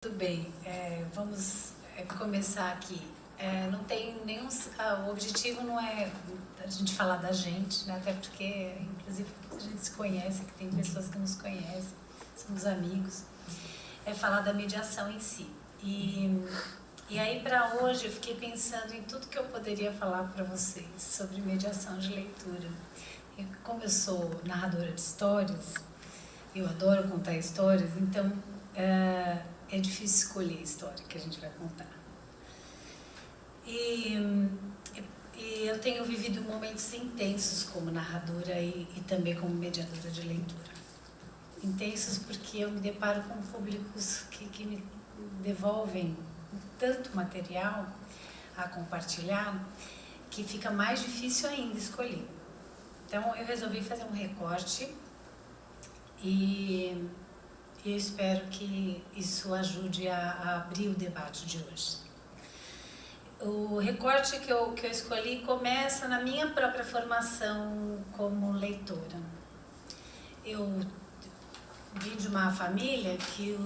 Tudo bem, vamos começar aqui. Não tem nenhum. O objetivo não é a gente falar da gente, né? Até porque, inclusive, a gente se conhece, que tem pessoas que nos conhecem, somos amigos. É falar da mediação em si. E aí, para hoje, eu fiquei pensando em tudo que eu poderia falar para vocês sobre mediação de leitura. E como eu sou narradora de histórias, eu adoro contar histórias, então é difícil escolher a história que a gente vai contar. E eu tenho vivido momentos intensos como narradora e também como mediadora de leitura. Intensos porque eu me deparo com públicos que me devolvem tanto material a compartilhar que fica mais difícil ainda escolher. Então eu resolvi fazer um recorte e eu espero que isso ajude a abrir o debate de hoje. O recorte que eu escolhi começa na minha própria formação como leitora. Eu vim de uma família que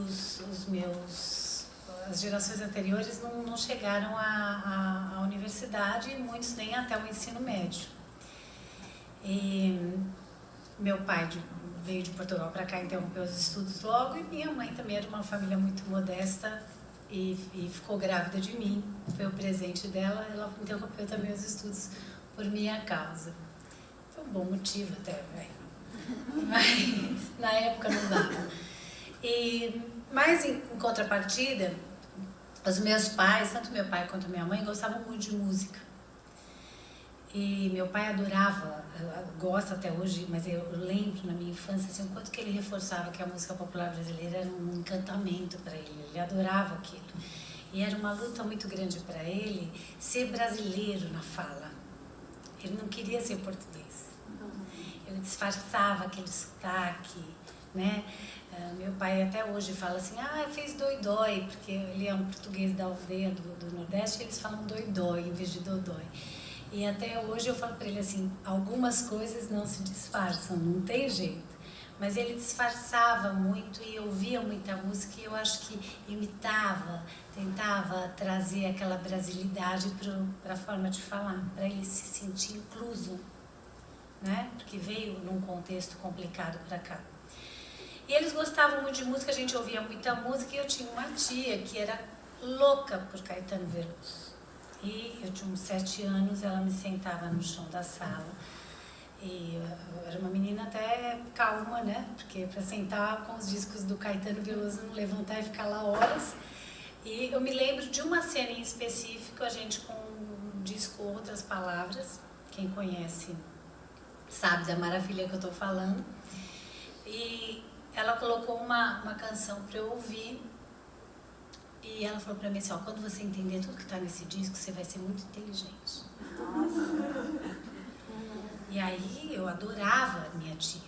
as gerações anteriores não chegaram à universidade e muitos nem até o ensino médio. E meu pai veio de Portugal para cá, interrompeu os estudos logo, e minha mãe também era de uma família muito modesta e ficou grávida de mim. Foi o presente dela, ela interrompeu também os estudos por minha causa. Foi um bom motivo até, mas na época não dava. Mas em contrapartida, os meus pais, tanto meu pai quanto minha mãe, gostavam muito de música. E meu pai adorava, gosta até hoje, mas eu lembro na minha infância assim, o quanto que ele reforçava que a música popular brasileira era um encantamento para ele adorava aquilo. E era uma luta muito grande para ele ser brasileiro na fala. Ele não queria ser português. Ele disfarçava aquele sotaque, né? Meu pai até hoje fala assim, fez dói-dói, porque ele é um português da aldeia do Nordeste, eles falam dói-dói em vez de dodói. E até hoje eu falo para ele assim, algumas coisas não se disfarçam, não tem jeito. Mas ele disfarçava muito e ouvia muita música e eu acho que imitava, tentava trazer aquela brasilidade para a forma de falar, para ele se sentir incluso, né? Porque veio num contexto complicado para cá. E eles gostavam muito de música, a gente ouvia muita música e eu tinha uma tia que era louca por Caetano Veloso. E eu tinha uns 7 anos, ela me sentava no chão da sala. E eu era uma menina até calma, né? Porque para sentar com os discos do Caetano Veloso, não levantar e ficar lá horas. E eu me lembro de uma cena em específico, a gente com um disco Outras Palavras. Quem conhece sabe da maravilha que eu estou falando. E ela colocou uma canção para eu ouvir. E ela falou pra mim assim, quando você entender tudo que tá nesse disco, você vai ser muito inteligente. Nossa. E aí eu adorava minha tia.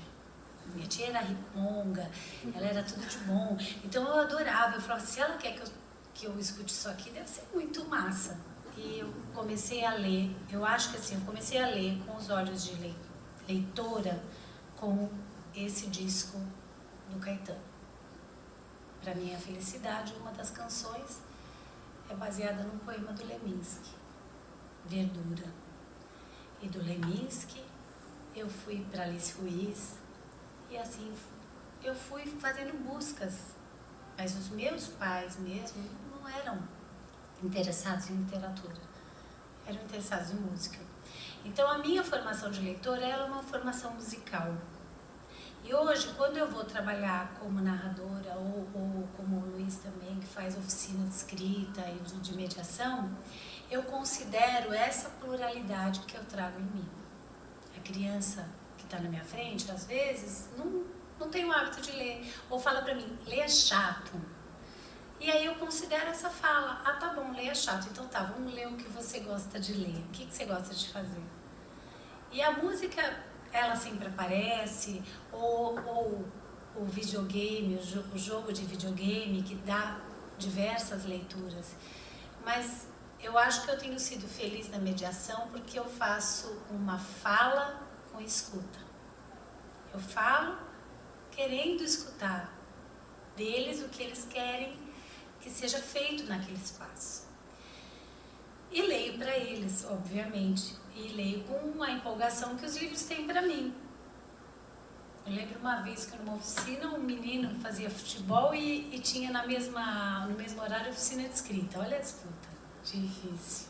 Minha tia era riponga, ela era tudo de bom. Então eu adorava, eu falava, se ela quer que eu escute isso aqui, deve ser muito massa. E eu comecei a ler, eu acho que assim, eu comecei a ler com os olhos de leitora com esse disco do Caetano. Para minha felicidade, uma das canções é baseada num poema do Leminski, Verdura. E do Leminski eu fui para Alice Ruiz e assim eu fui fazendo buscas. Mas os meus pais mesmo não eram interessados em literatura, eram interessados em música. Então a minha formação de leitora era uma formação musical. E hoje, quando eu vou trabalhar como narradora ou como o Luiz também, que faz oficina de escrita e de mediação, eu considero essa pluralidade que eu trago em mim. A criança que está na minha frente, às vezes, não tem o hábito de ler, ou fala para mim, ler é chato. E aí eu considero essa fala, tá bom, ler é chato, então tá, vamos ler o que você gosta de ler, o que você gosta de fazer. E a música, ela sempre aparece, ou o videogame, o jogo de videogame, que dá diversas leituras. Mas eu acho que eu tenho sido feliz na mediação porque eu faço uma fala com escuta. Eu falo querendo escutar deles o que eles querem seja feito naquele espaço. E leio para eles, obviamente, e leio com a empolgação que os livros têm para mim. Eu lembro uma vez que numa oficina um menino fazia futebol e tinha no mesmo horário oficina de escrita. Olha a disputa, difícil.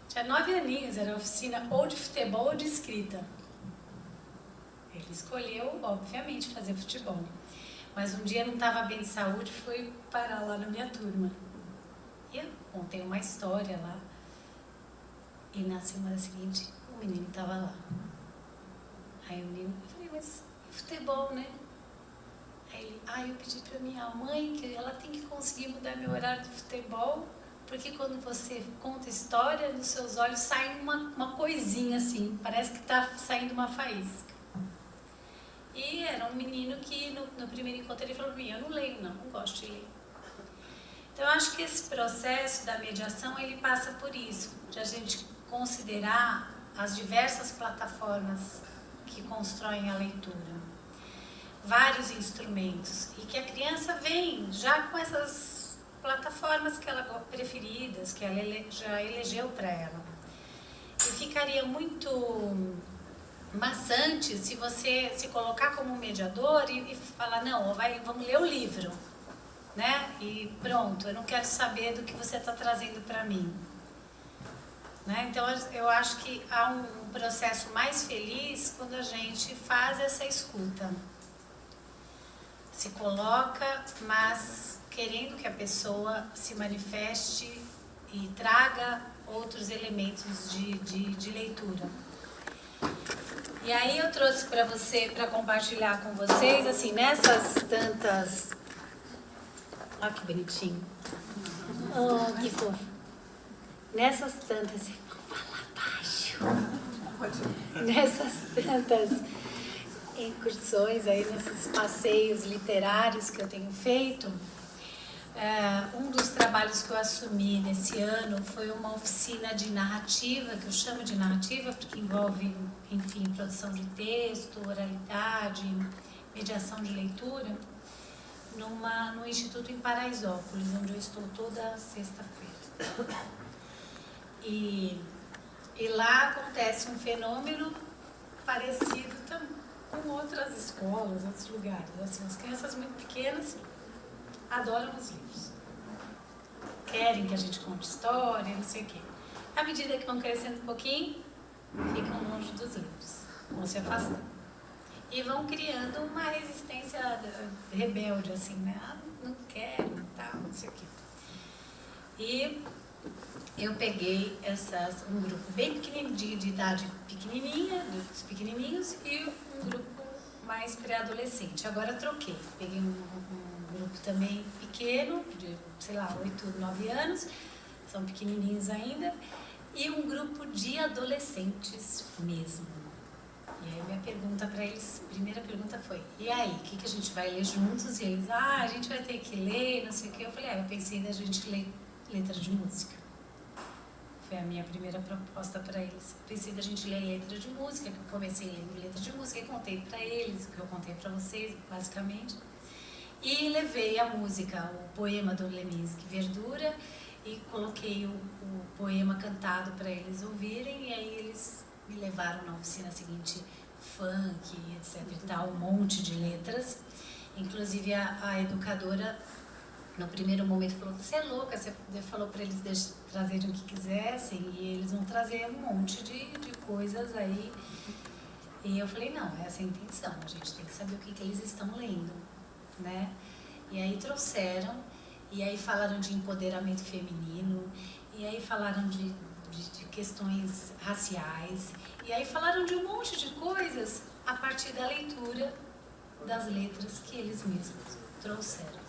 Tinha 9 aninhos, era oficina ou de futebol ou de escrita. Ele escolheu, obviamente, fazer futebol. Mas um dia não estava bem de saúde e foi parar lá na minha turma. E eu contei uma história lá. E na semana seguinte, o menino estava lá. Aí o menino, eu falei, mas futebol, né? Aí ele, eu pedi para minha mãe que ela tem que conseguir mudar meu horário de futebol, porque quando você conta história, dos seus olhos sai uma coisinha assim, parece que está saindo uma faísca. E era um menino que no primeiro encontro ele falou para mim, eu não leio não gosto de ler. Então eu acho que esse processo da mediação, ele passa por isso, de a gente considerar as diversas plataformas que constroem a leitura, vários instrumentos, e que a criança vem já com essas plataformas que ela preferidas, que ela já elegeu para ela. E ficaria muito maçante se você se colocar como mediador e falar, não, vamos ler o livro, né? E pronto, eu não quero saber do que você está trazendo para mim. Né? Então, eu acho que há um processo mais feliz quando a gente faz essa escuta. Se coloca, mas querendo que a pessoa se manifeste e traga outros elementos de leitura. E aí eu trouxe para compartilhar com vocês, assim, nessas tantas... Olha que bonitinho. Oh, que fofo. Nessas tantas... Vou falar baixo. Nessas tantas incursões aí, nesses passeios literários que eu tenho feito, um dos trabalhos que eu assumi nesse ano foi uma oficina de narrativa, que eu chamo de narrativa porque envolve, enfim, produção de texto, oralidade, mediação de leitura, no Instituto em Paraisópolis, onde eu estou toda sexta-feira. E lá acontece um fenômeno parecido com outras escolas, outros lugares. Assim, as crianças muito pequenas adoram os livros. Querem que a gente conte história, não sei o quê. À medida que vão crescendo um pouquinho, ficam longe dos livros, vão se afastando. E vão criando uma resistência rebelde, assim, né? Não quero, tal, não sei o quê. E eu peguei um grupo bem pequenininho, de idade pequenininha, dos pequenininhos, e um grupo mais pré-adolescente. Agora troquei. Peguei um grupo também pequeno, de, sei lá, 8, 9 anos, são pequenininhos ainda, e um grupo de adolescentes mesmo. E aí minha pergunta para eles, primeira pergunta foi, e aí, o que a gente vai ler juntos? E eles, a gente vai ter que ler, não sei o quê. Eu falei, eu pensei da gente ler letra de música. Foi a minha primeira proposta para eles. Pensei da gente ler letra de música, que eu comecei lendo letra de música e contei para eles, o que eu contei para vocês, basicamente. E levei a música, o poema do Leminski Verdura, e coloquei o poema cantado para eles ouvirem, e aí eles me levaram na oficina seguinte, funk, etc e tal, um monte de letras. Inclusive a educadora, no primeiro momento, falou, você é louca, você falou para eles trazerem o que quisessem, e eles vão trazer um monte de coisas aí. E eu falei, não, essa é a intenção, a gente tem que saber o que eles estão lendo, né? E aí trouxeram, e aí falaram de empoderamento feminino, e aí falaram de questões raciais, e aí falaram de um monte de coisas a partir da leitura das letras que eles mesmos trouxeram.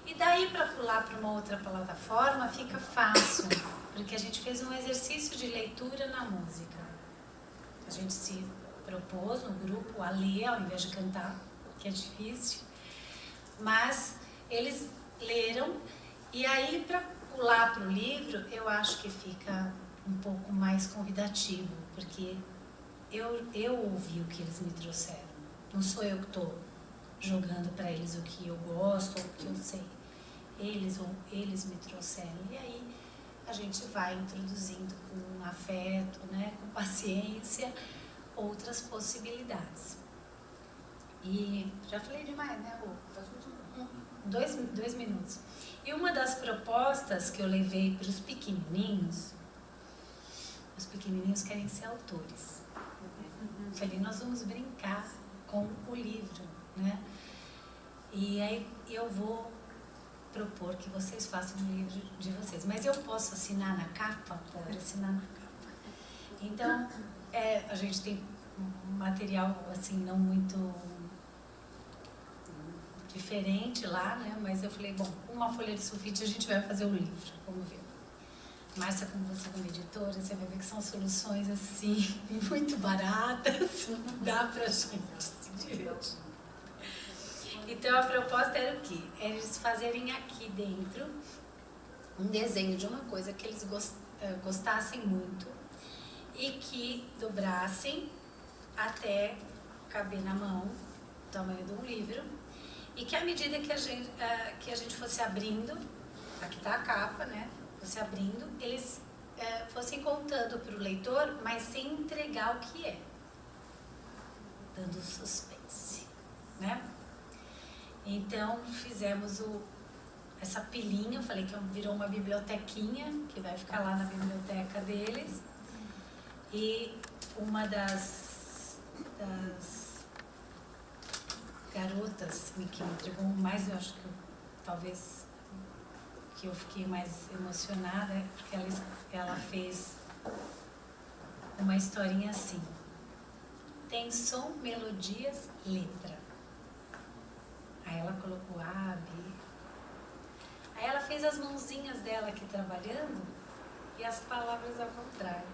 E daí, para pular para uma outra plataforma, fica fácil, porque a gente fez um exercício de leitura na música. A gente se propôs no grupo a ler ao invés de cantar, que é difícil, mas eles leram, e aí para pular para o livro, eu acho que fica um pouco mais convidativo, porque eu ouvi o que eles me trouxeram. Não sou eu que estou jogando para eles o que eu gosto ou o que eu sei. eles me trouxeram. E aí a gente vai introduzindo com afeto, né, com paciência, outras possibilidades. E já falei demais, né, Rô? 2 minutos. E uma das propostas que eu levei para os pequenininhos querem ser autores. Falei, nós vamos brincar com o livro, né? E aí eu vou propor que vocês façam um livro de vocês. Mas eu posso assinar na capa? Pode assinar na capa. Então, a gente tem um material, assim, não muito diferente lá, né? Mas eu falei, bom, com uma folha de sulfite a gente vai fazer o livro, vamos ver. Márcia, como você como editora, você vai ver que são soluções, assim, muito baratas, dá pra gente se divertir. Então, a proposta era o quê? Era eles fazerem aqui dentro um desenho de uma coisa que eles gostassem muito e que dobrassem até caber na mão, o tamanho de um livro, e que à medida que a gente fosse abrindo, aqui está a capa, né? Fosse abrindo, eles fossem contando para o leitor, mas sem entregar o que é, dando suspense, né? Então, fizemos essa pilinha, eu falei que virou uma bibliotequinha, que vai ficar lá na biblioteca deles. E uma das garotas que me entregou mais, eu acho que talvez que eu fiquei mais emocionada, porque ela fez uma historinha assim: tem som, melodias, letra. Aí ela colocou A, B. Aí ela fez as mãozinhas dela aqui trabalhando e as palavras ao contrário.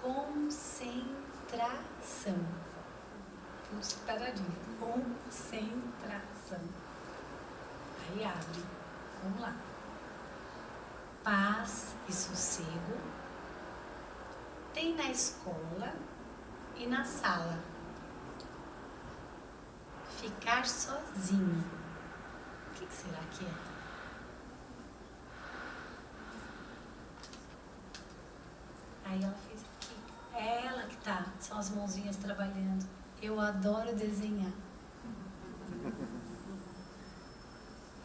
Concentração. Tudo separadinho. Concentração. Aí abre. Vamos lá. Paz e sossego tem na escola e na sala. Ficar sozinho. O que será que é? Aí ela fez aqui. É ela que tá. São as mãozinhas trabalhando. Eu adoro desenhar.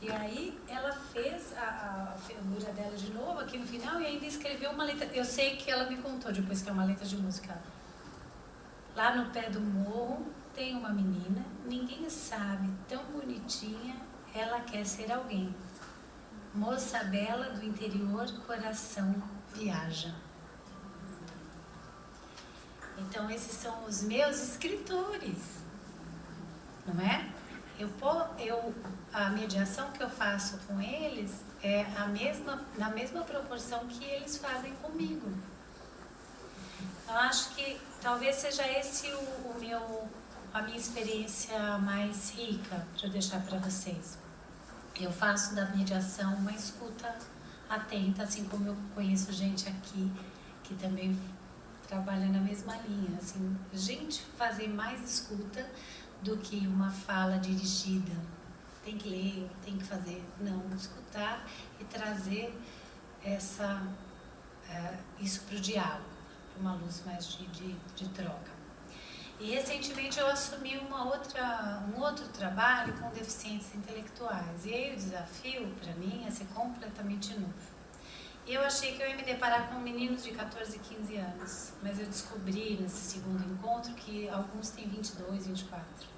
E aí ela fez a figura dela de novo aqui no final e ainda escreveu uma letra. Eu sei que ela me contou depois que é uma letra de música. Lá no pé do morro tem uma menina, ninguém sabe, tão bonitinha, ela quer ser alguém. Moça bela do interior, coração viaja. Então esses são os meus escritores, não é? A mediação que eu faço com eles é na mesma proporção que eles fazem comigo. Eu acho que talvez seja esse a minha experiência mais rica para eu deixar para vocês. Eu faço da mediação uma escuta atenta, assim como eu conheço gente aqui que também trabalha na mesma linha. Assim, gente fazer mais escuta do que uma fala dirigida. Tem que ler, tem que fazer. Não, escutar e trazer isso para o diálogo, para uma luz mais de troca. E recentemente eu assumi um outro trabalho com deficientes intelectuais. E aí o desafio para mim é ser completamente novo. E eu achei que eu ia me deparar com meninos de 14 e 15 anos. Mas eu descobri nesse segundo encontro que alguns têm 22, 24.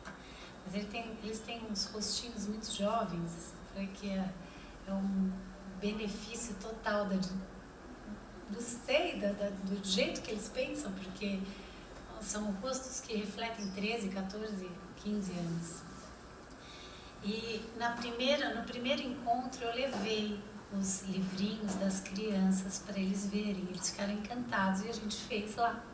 Mas eles têm uns rostinhos muito jovens. Falei que é um benefício total do jeito que eles pensam, porque são rostos que refletem 13, 14, 15 anos. E no primeiro encontro eu levei os livrinhos das crianças para eles verem, eles ficaram encantados e a gente fez lá.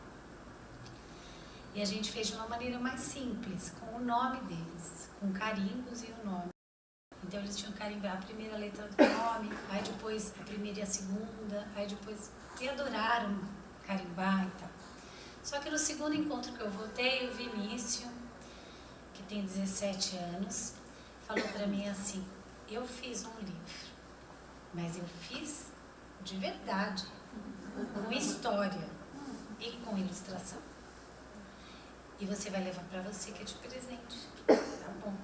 E a gente fez de uma maneira mais simples, com o nome deles, com carimbos e o nome. Então eles tinham que carimbar a primeira letra do nome, aí depois a primeira e a segunda, aí depois... E adoraram carimbar e tal. Só que no segundo encontro que eu voltei, o Vinícius, que tem 17 anos, falou para mim assim: eu fiz um livro, mas eu fiz de verdade, com história e com ilustração. E você vai levar para você, que é de presente. Tá bom?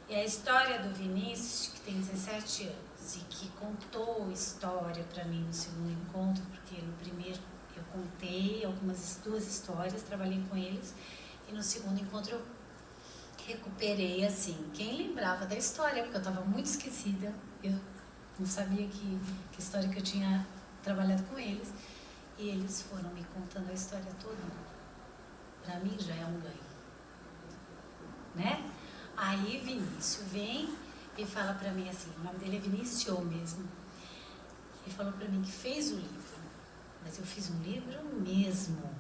E a história do Vinícius, que tem 17 anos e que contou história para mim no segundo encontro, porque no primeiro eu contei duas histórias, trabalhei com eles, e no segundo encontro eu recuperei, assim, quem lembrava da história, porque eu estava muito esquecida, eu não sabia que história que eu tinha trabalhado com eles, e eles foram me contando a história toda. Para mim já é um ganho, né? Aí Vinícius vem e fala para mim assim, o nome dele é Vinícius mesmo, ele falou para mim que fez o livro, mas eu fiz um livro mesmo,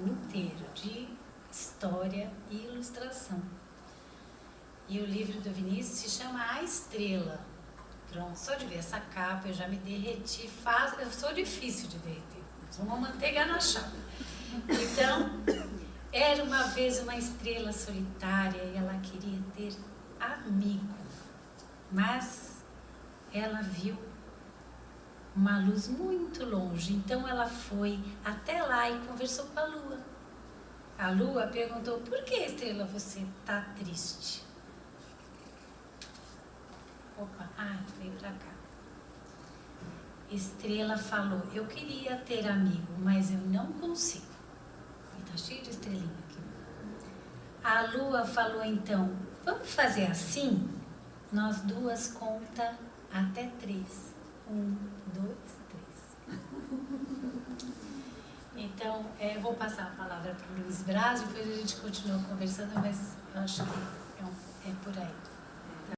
inteiro, de história e ilustração. E o livro do Vinícius se chama A Estrela. Pronto, só de ver essa capa eu já me derreti, eu sou difícil de derreter, sou uma manteiga na chapa. Então, era uma vez uma estrela solitária e ela queria ter amigo, mas ela viu uma luz muito longe, então ela foi até lá e conversou com a lua. A lua perguntou, por que, estrela, você tá triste? Opa, veio pra cá. Estrela falou, eu queria ter amigo, mas eu não consigo. E tá cheio de estrelinha aqui. A lua falou então, vamos fazer assim? Nós duas conta até 3. 1, 2, 3. Então, eu vou passar a palavra para o Luiz Braz, depois a gente continua conversando, mas eu acho que é por aí.